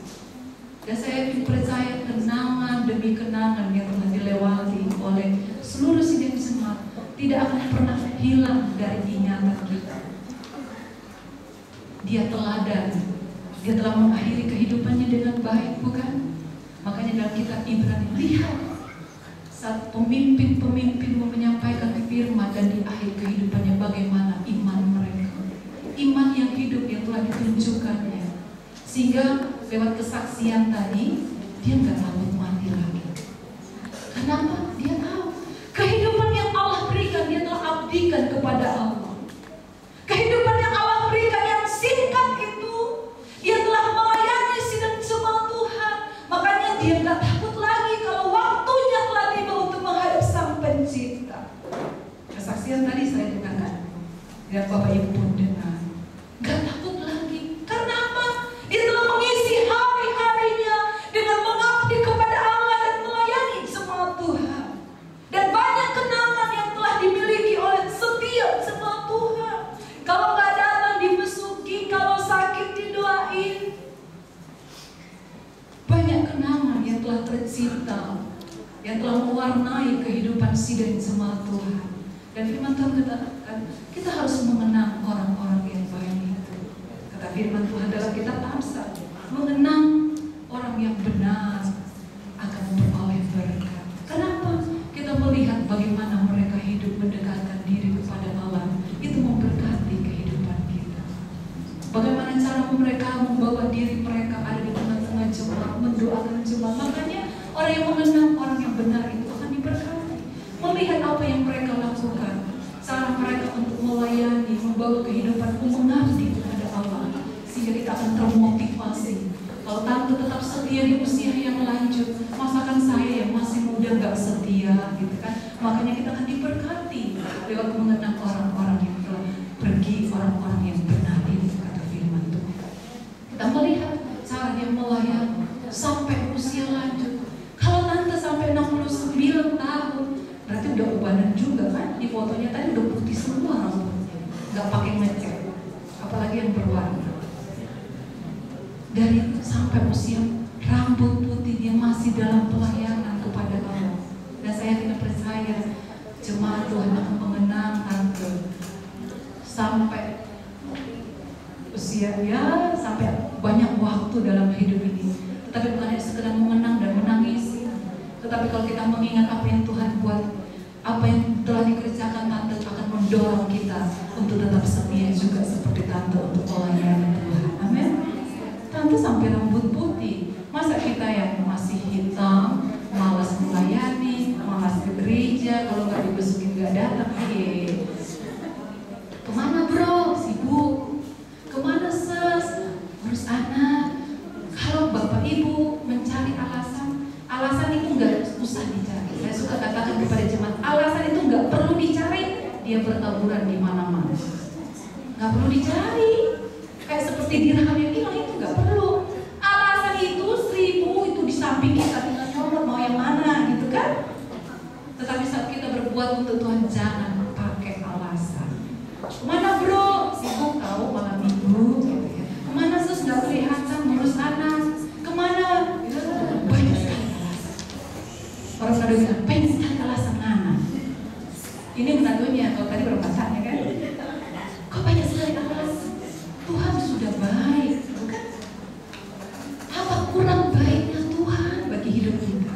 Dan saya yakin percaya kenangan demi kenangan yang telah dilewati oleh seluruh sidang jemaat tidak akan pernah hilang dari ingatan kita. Dia teladan, dia telah mengakhiri kehidupannya dengan baik, bukan? Makanya dalam kitab Ibrani, lihat saat pemimpin-pemimpin menyampaikan firman dan di akhir kehidupannya bagaimana iman mereka, iman yang hidup yang telah ditunjukkannya, sehingga lewat kesaksian tadi dia nggak takut mati lagi. Kenapa? Dia tahu kehidupan yang Allah berikan, dia telah abdikan kepada Allah. Kehidupan yang Allah berikan yang singkat itu, dia telah melayani sidang jemaat Tuhan. Makanya dia nggak takut lagi kalau waktunya telah tiba untuk menghadap Sang Pencipta. Kesaksian tadi saya dengarkan, dan Bapak Ibu pun dengar. Nggak takut lagi. Karena apa? Dia telah mengisi hari-harinya dengan mengabdi kepada Allah dan melayani jemaat Tuhan. Dan banyak kenangan yang telah dimiliki oleh setiap jemaat Tuhan. Kalau nggak datang dibesuki, kalau sakit didoain. Banyak kenangan yang telah tercipta, yang telah mewarnai kehidupan sidang jemaat Tuhan. Dan firman Tuhan katakan, kita harus mengenang orang-orang yang baik itu. Kata firman Tuhan dalam kitab Amsal, mengenang orang yang benar akan memperoleh berkat. Kenapa? Kita melihat bagaimana mereka hidup mendekatkan diri kepada Allah, itu memberkati kehidupan kita. Bagaimana cara mereka membawa diri mereka ada di tengah-tengah jemaat, mendoakan jemaat. Makanya orang yang mengenang orang yang benar itu akan diberkati. Melihat apa yang mereka lakukan, cara mereka untuk melayani, membawa kehidupan, mengabdi kepada Allah, sehingga kita akan termotivasi. Kalau tante tetap setia di usia yang lanjut, masakan saya yang masih muda nggak setia, gitu kan? Makanya kita akan diberkati lewat mengenang orang-orang yang telah pergi, orang-orang yang benar ini, kata firman Tuhan. Kita melihat cara dia melayani sampai usia lanjut. Kalau tante sampai 69 tahun, berarti udah ubanan juga kan? Di fotonya tadi udah putih semua rambutnya, nggak pakai ngecat, apalagi yang berwarna. Dari sampai usia rambut putih dia masih dalam pelayanan kepada Allah. Dan saya tidak percaya Jemaat Tuhan akan mengenang tante sampai usia ya, sampai banyak waktu dalam hidup ini. Tetapi bukan hanya sekedar mengenang dan menangis, tetapi kalau kita mengingat apa yang Tuhan buat, apa yang telah dikerjakan, tante akan mendorong kita untuk tetap setia juga seperti tante untuk melayani Tuhan. Amin. Tante sampai rambut putih. Masa kita yang masih hitam, malas melayani, malas ke gereja, kalau nggak dibesukin nggak datang. Kemana bro? Sibuk. Kemana ses? Urus anak. Kalau bapak ibu mencari alasan itu nggak usah dicari. Saya suka katakan kepada jemaat, alasan itu nggak perlu dicari. Dia bertaburan di mana-mana. Nggak perlu dicari. Kayak seperti dirham yang hilang itu nggak perlu. Alasan itu 1000 itu di samping kita, tinggal nyomot mau yang mana gitu kan. Tetapi saat kita berbuat untuk Tuhan, jangan pakai alasan. Kemana bro? Sibuk tahu malam minggu gitu ya. Kemana sus nggak kelihatan ngurus anak? Kemana? Ya, banyak sekali alasan. Orang kadang bilang banyak sekali alasan anak. Ini menantunya, kalau tadi berpasannya kan? Kok banyak sekali alasan? Tuhan sudah baik, bukan? Apa kurang baiknya Tuhan bagi hidup kita?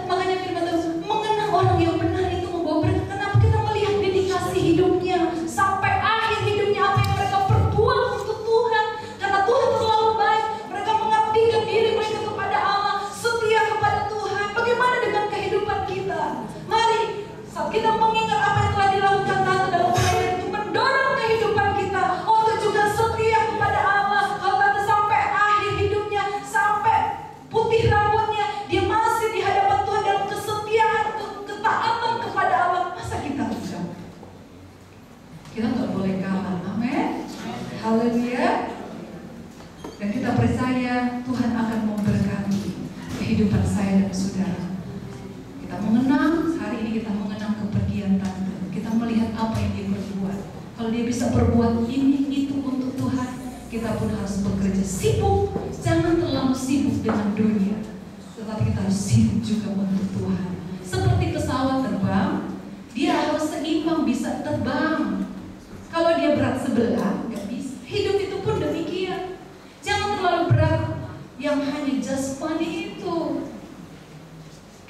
Makanya firman Tuhan, mengenang orang yang benar itu membawa berkat. Kenapa kita melihat dedikasi hidupnya sampai akhir hidupnya, apa yang mereka perbuat untuk Tuhan? Karena Tuhan terlalu baik, mereka mengabdikan diri mereka kepada Allah, setia kepada Tuhan. Bagaimana dengan kehidupan kita? Mari, saat kita mengingat apa yang telah dilakukan Tante dalam pelayanan itu, mendorong kehidupan kita untuk juga setia kepada Allah. Kalau Tante sampai akhir hidupnya, sampai putih rambutnya, dia masih di hadapan Tuhan dalam kesetiaan, ketaatan kepada Allah. Masa kita enggak? Kita nggak boleh kalah. Amin. Haleluya. Dan kita percaya Tuhan akan memberkati kehidupan saya dan saudara. Kita mengenang, hari ini kita mengenang kepergian Tante. Kita melihat apa yang dia berbuat. Kalau dia bisa berbuat ini, itu untuk Tuhan, kita pun harus bekerja sibuk. Jangan terlalu sibuk dengan dunia, tetapi kita harus sibuk juga untuk Tuhan. Seperti pesawat terbang, dia harus seimbang bisa terbang. Kalau dia berat sebelah, nggak bisa. Hidup itu pun demikian. Jangan terlalu berat yang hanya jasmani itu.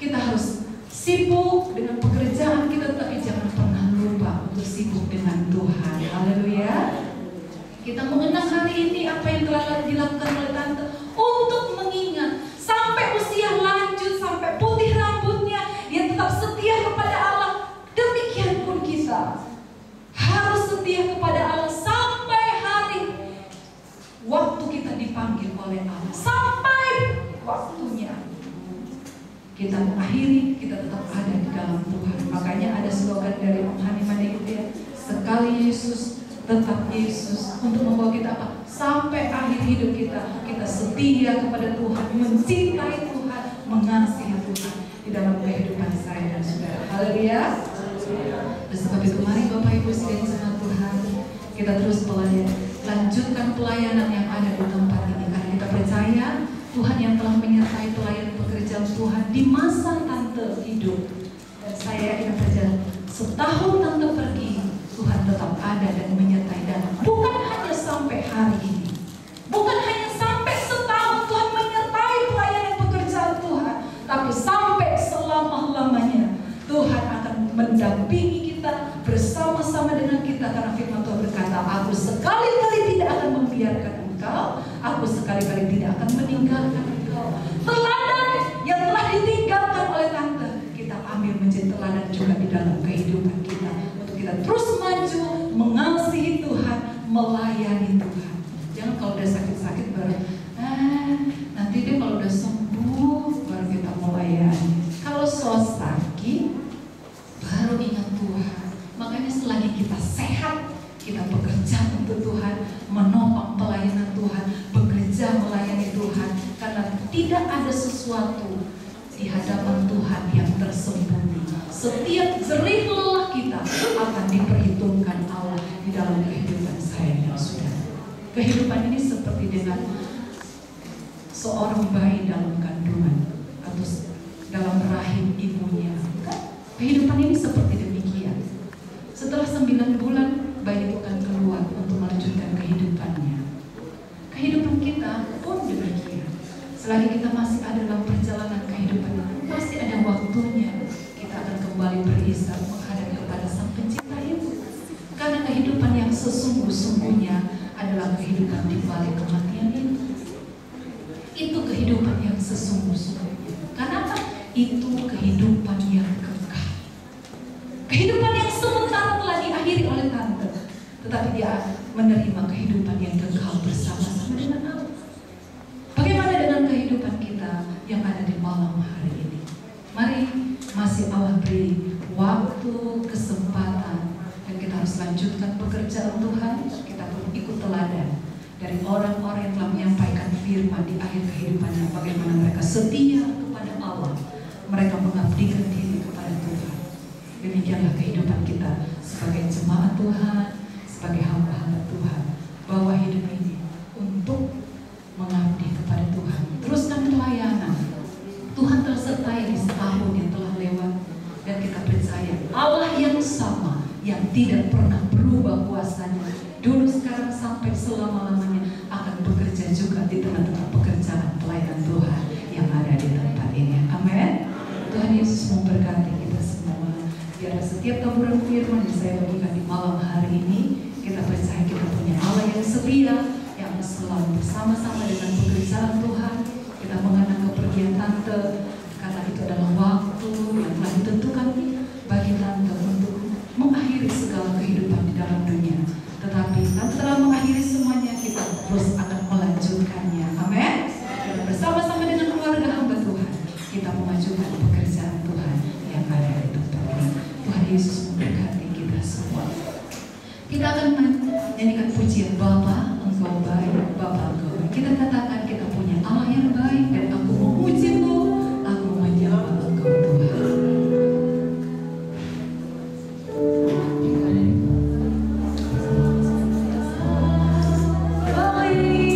Kita harus sibuk dengan pekerjaan kita, tapi jangan pernah lupa untuk sibuk dengan Tuhan. Haleluya. Kita mengenang hari ini apa yang telah dilakukan oleh Tante untuk mengingat sampai usia lanjut, sampai putih rambutnya, dia tetap setia kepada Allah. Demikian pun kita harus setia kepada Allah sampai hari waktu kita dipanggil oleh Allah, sampai waktunya kita mengakhiri, kita tetap ada di dalam Tuhan. Makanya ada slogan dari Om Haniman itu ya, sekali Yesus tetap Yesus, untuk membawa kita apa? Sampai akhir hidup kita, kita setia kepada Tuhan, mencintai Tuhan, mengasihi Tuhan di dalam kehidupan saya dan saudara. Haleluya. Dan sebab itu mari Bapak Ibu sekalian jemaat Tuhan, kita terus lanjutkan pelayanan yang ada di tempat ini, karena kita percaya Tuhan yang telah menyertai pelayan pekerjaan Tuhan di masa Tante hidup. Dan saya ingin percaya setahun Tante pergi, Tuhan tetap ada dan menyertai, dan bukan hanya sampai hari ini, bukan hanya sampai setahun Tuhan menyertai pelayanan pekerjaan Tuhan, tapi sampai selama-lamanya Tuhan akan mendampingi kita, bersama-sama dengan kita. Karena firman Tuhan berkata, aku sekali-kali tidak akan membiarkan engkau, aku sekali-kali tidak akan meninggalkan engkau. Teladan yang telah ditinggalkan oleh Tante, kita ambil menjadi teladan juga di dalam kehidupan kita, untuk kita terus maju, mengasihi Tuhan, melayani Tuhan. Jangan kalau udah sakit-sakit baru, nanti deh kalau udah sembuh baru kita melayani. Kalau so sakit baru ingat Tuhan. Makanya selagi kita sehat, kita bekerja untuk Tuhan, menopang pelayanan Tuhan, bekerja melayani Tuhan. Karena tidak ada sesuatu di hadapan Tuhan yang tersembunyi. Setiap jerih lelah kita akan diperhitungkan Allah di dalam kehidupan saya dan saudara. Kehidupan ini seperti dengan seorang bayi dalam kandungan atau dalam rahim ibunya. selagi kita masih ada dalam perjalanan kehidupan ini, pasti ada waktunya kita akan kembali berisar menghadap kepada Sang Pencipta itu. Karena kehidupan yang sesungguh-sungguhnya adalah kehidupan di balik kematian itu. Itu kehidupan yang sesungguh-sungguhnya. Karena apa? Itu kehidupan yang kekal. Kehidupan yang sementara telah diakhiri oleh tante, tetapi dia menerima kehidupan yang kekal bersama-sama dengan Allah. Bagaimana dengan kehidupan kita yang ada di malam hari ini? Mari, masih Allah beri waktu, kesempatan, dan kita harus lanjutkan pekerjaan Tuhan. Kita pun ikut teladan dari orang-orang yang telah menyampaikan firman di akhir kehidupannya, bagaimana mereka setia kepada Allah, mereka mengabdikan diri kepada Tuhan. Demikianlah kehidupan kita sebagai jemaat Tuhan, sebagai hamba-hamba Tuhan, bahwa hidup ini untuk mengabdi kepada Tuhan. Teruskan pelayanan. Tuhan tersertai di setahun yang telah lewat, dan kita percaya Allah yang sama, yang tidak pernah berubah kuasanya, dulu, sekarang, sampai selama-lamanya, akan bekerja juga di tengah-tengah pekerjaan pelayanan Tuhan yang ada di tempat ini. Amin. Tuhan Yesus memberkati kita semua. Biar setiap taburan firman yang saya bagikan di malam hari ini, kita percaya kita punya Allah yang setia, yang selalu bersama-sama dengan pekerjaan Tuhan. Kita mengenang kepergian tante, karena itu adalah waktu yang telah ditentukan bagi tante untuk mengakhiri segala kehidupan di dalam dunia. Tetapi tante telah mengakhiri semuanya, kita terus akan melanjutkannya. Amin. Dan bersama-sama dengan keluarga hamba Tuhan, kita memajukan pekerjaan Tuhan yang ada di tempat ini. Tuhan Yesus memberkati kita semua. Kita akan menyanyikan pujian Bapa, Engkau baik, Bapa Engkau baik. Kita katakan kita punya Allah yang baik, dan aku memuji-Mu, aku menyembah Engkau Tuhan. Baik.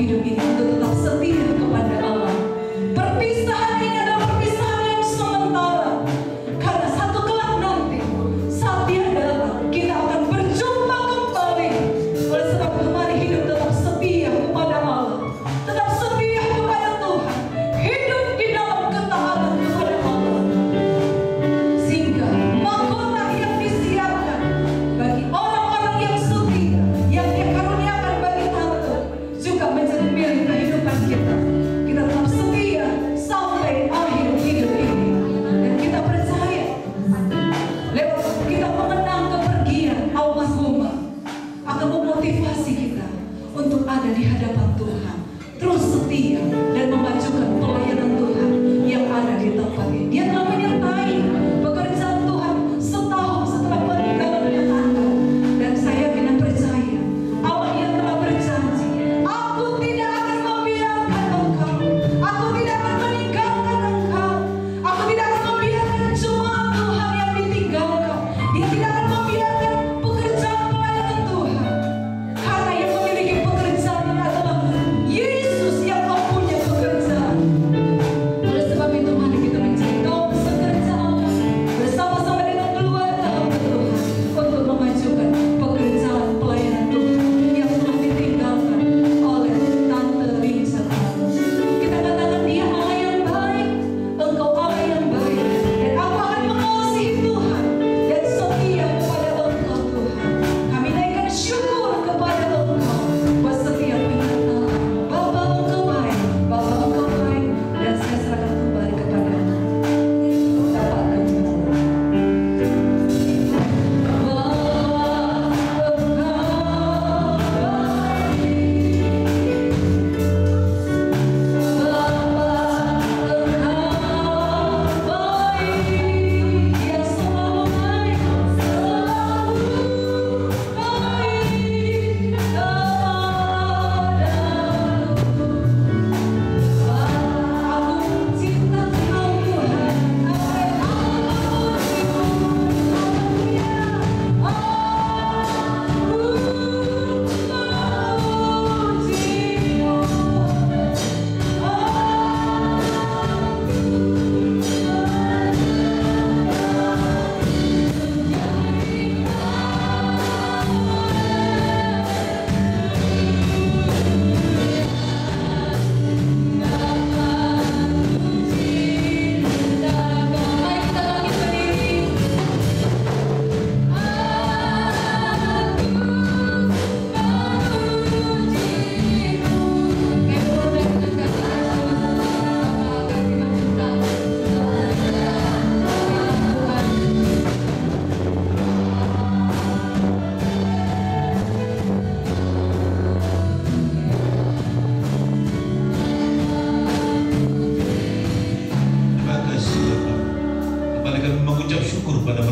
hidup ini untuk tetap setia kepada Allah. Perpisahan ini adalah perpisahan yang sementara, karena satu kelak nanti saat Dia datang kita akan berjumpa kembali. Oleh sebab itu mari hidup tetap setia kepada Allah, tetap setia kepada Tuhan, hidup di dalam ketaatan kepada Allah, sehingga mahkota yang disiapkan bagi orang-orang yang setia yang Dia karuniakan bagi tante juga menjadi milik kehidupan kita. Kita tetap setia sampai akhir hidup ini, dan kita percaya lewat kita mengenang kepergian almarhumah akan memotivasi kita untuk ada di hadapan Tuhan, terus setia dan memajukan pelayanan Tuhan yang ada di tempat ini. Dia telah menyertai pekerjaan Tuhan setahun setelah peninggalannya tante, dan saya yakin dan percaya Allah yang telah berjanji, aku tidak akan membiarkan engkau, aku tidak akan meninggalkan engkau, aku tidak akan membiarkan jemaat Tuhan yang ditinggalkan. Dia tidak akan membiarkan pekerjaan pelayanan Tuhan, karena yang memiliki pekerjaan adalah Yesus yang mempunyai pekerjaan. Oleh sebab itu mari kita mencari kaum sekerja Allah bersama-sama dengan keluarga hamba Tuhan untuk memajukan pekerjaan pelayanan Tuhan yang telah ditinggalkan oleh Tante Richard. Kita katakan, Dia Allah yang baik, Engkau Allah yang baik, dan aku akan mengasihi Tuhan dan setia kepada Engkau Tuhan. Kami naikkan syukur kepada Engkau buat setiap penyertaan. Bapa Engkau baik, Bapa Engkau baik, dan saya serahkan kembali kepada Bapa Engkau. Terima kasih Bapak. Kembali kami mengucap syukur pada